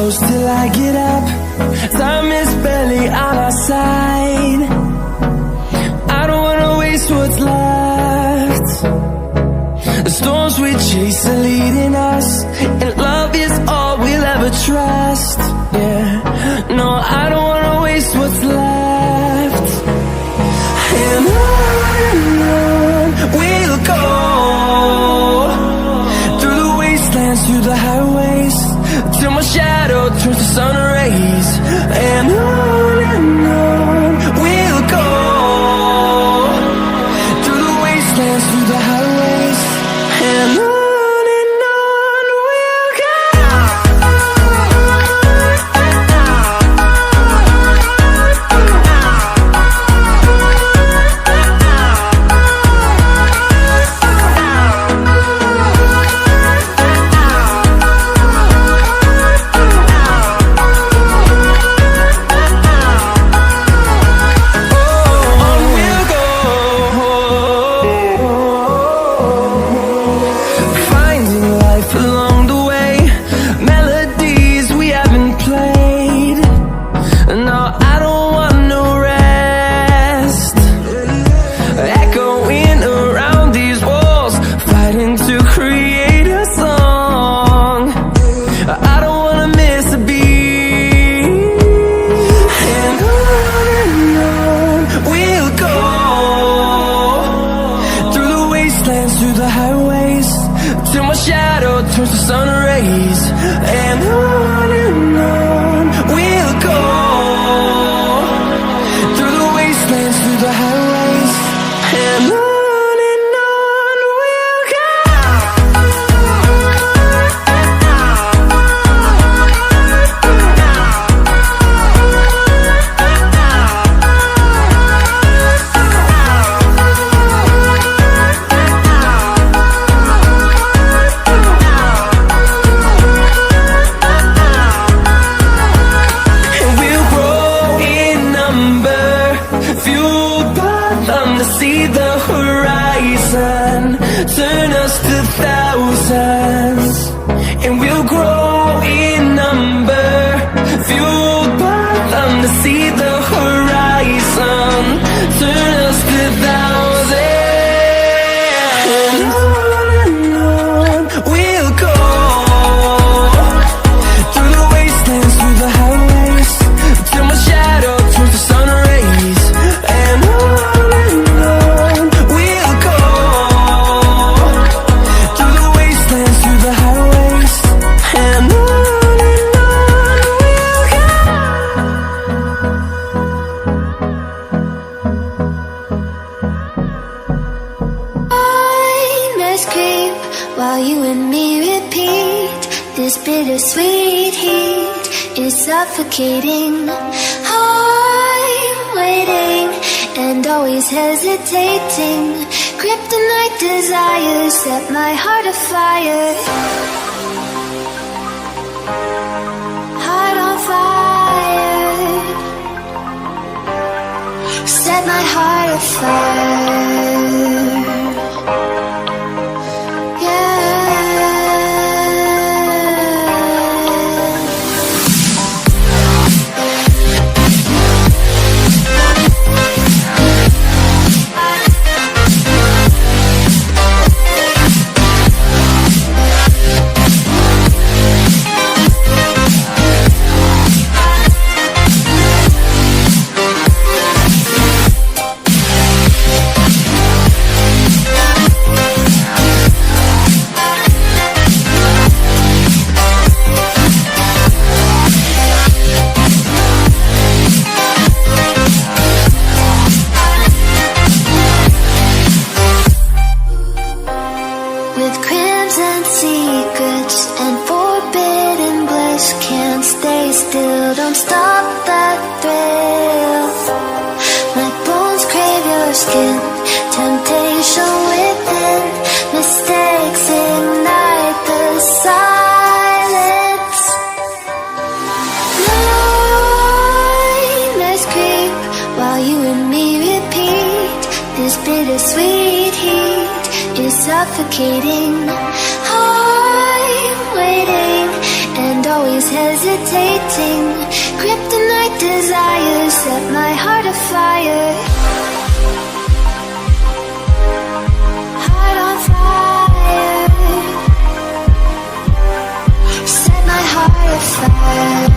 close till I get up. Time is barely on our side. I don't wanna waste what's left. The storms we chase are leading us, and love is all we'll ever trust. Yeah, no, I don't wanna waste what's left. And on we'll go, through the wastelands, through the highways, till my shadow turns to sun rays. And on we'll go, through the wastelands, through the highways, and on we'll go. Suffocating, I'm waiting and always hesitating. Kryptonite desires set my heart afire. Heart on fire. Set my heart afire. Suffocating, I'm waiting and always hesitating. levitating. Kryptonite desires set my heart afire. Heart on fire. Set my heart afire.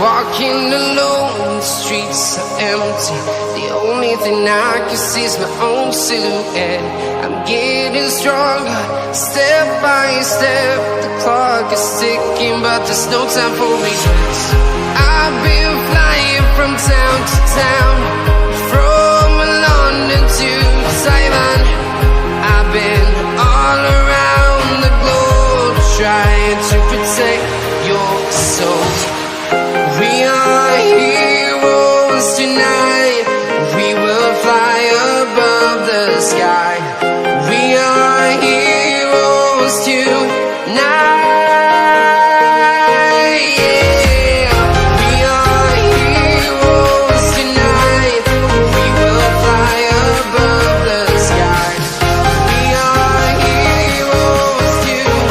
Walking alone, the streets are empty. The only thing I can see is my own silhouette. I'm getting stronger, step by step. The clock is ticking, but there's no time for regrets. I've been flying from town to town, from London to Taiwan. I've been all around the globe, trying to protect your soul. We are heroes tonight. We will fly above the sky. We are heroes tonight. Yeah. We are heroes tonight. We will fly above the sky. We are heroes tonight.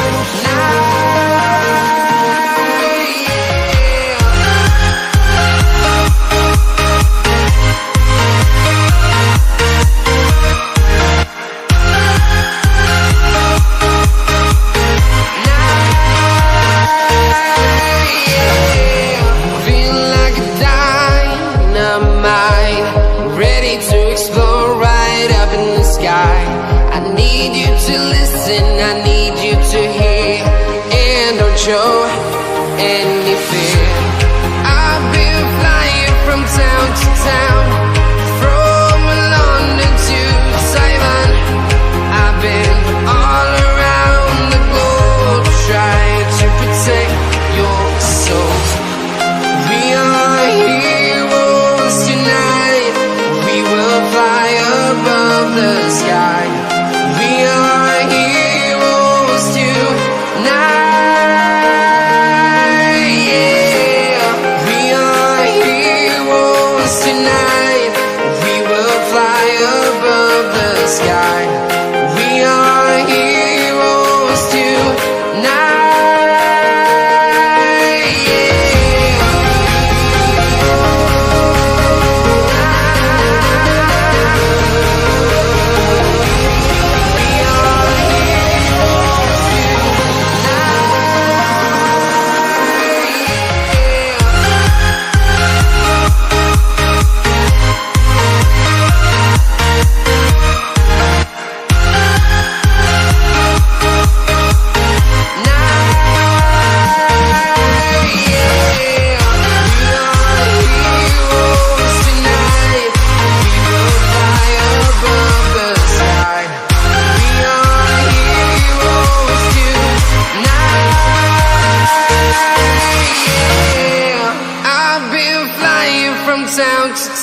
I need you to listen, I need you to hear, and don't show any fear. I've been flying from town to town, from London to Taiwan. I've been all around the globe, trying to protect your soul. We are heroes tonight. We will fly above the sky. We are heroes tonight. Yeah. We are heroes tonight.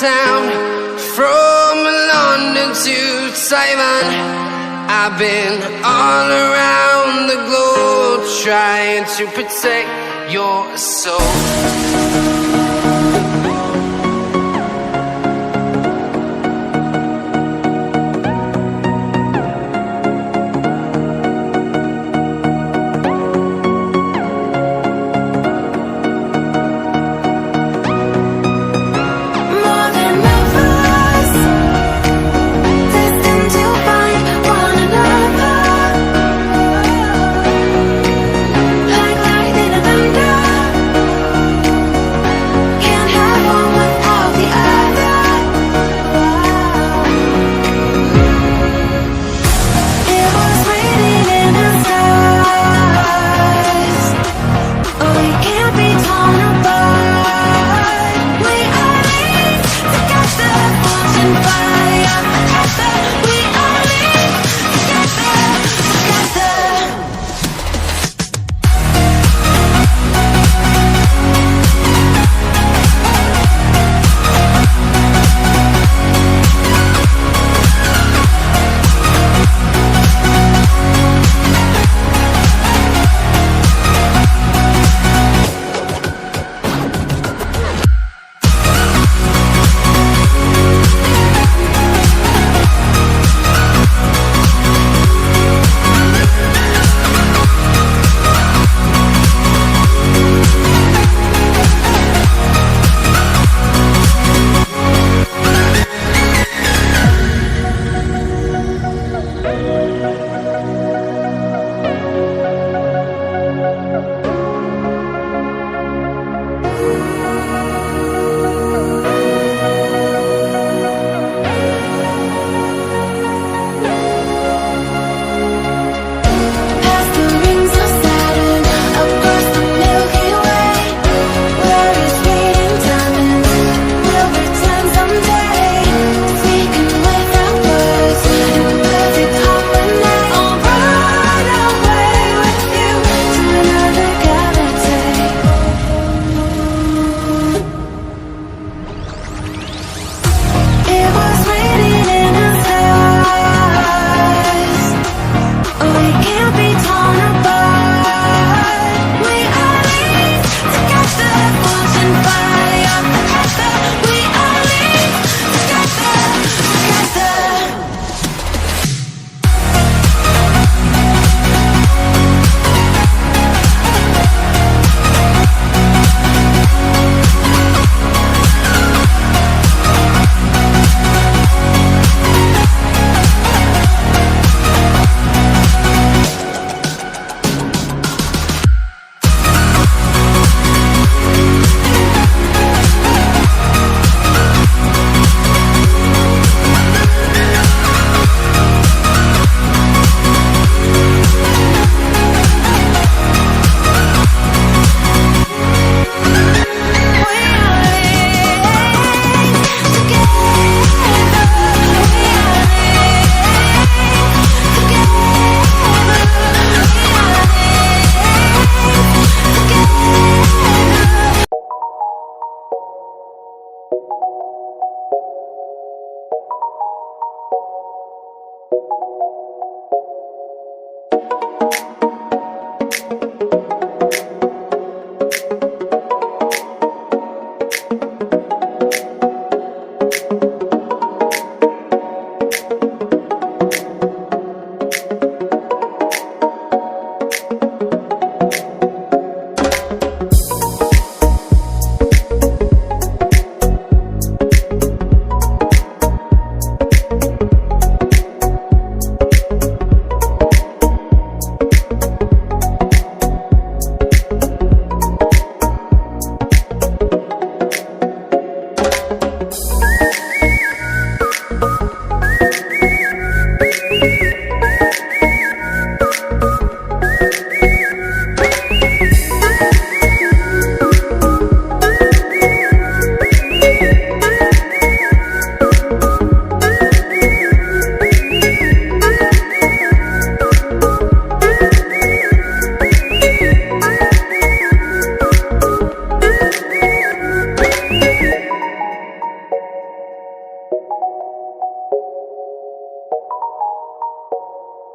town, from London to Taiwan. I've been all around the globe trying to protect your soul.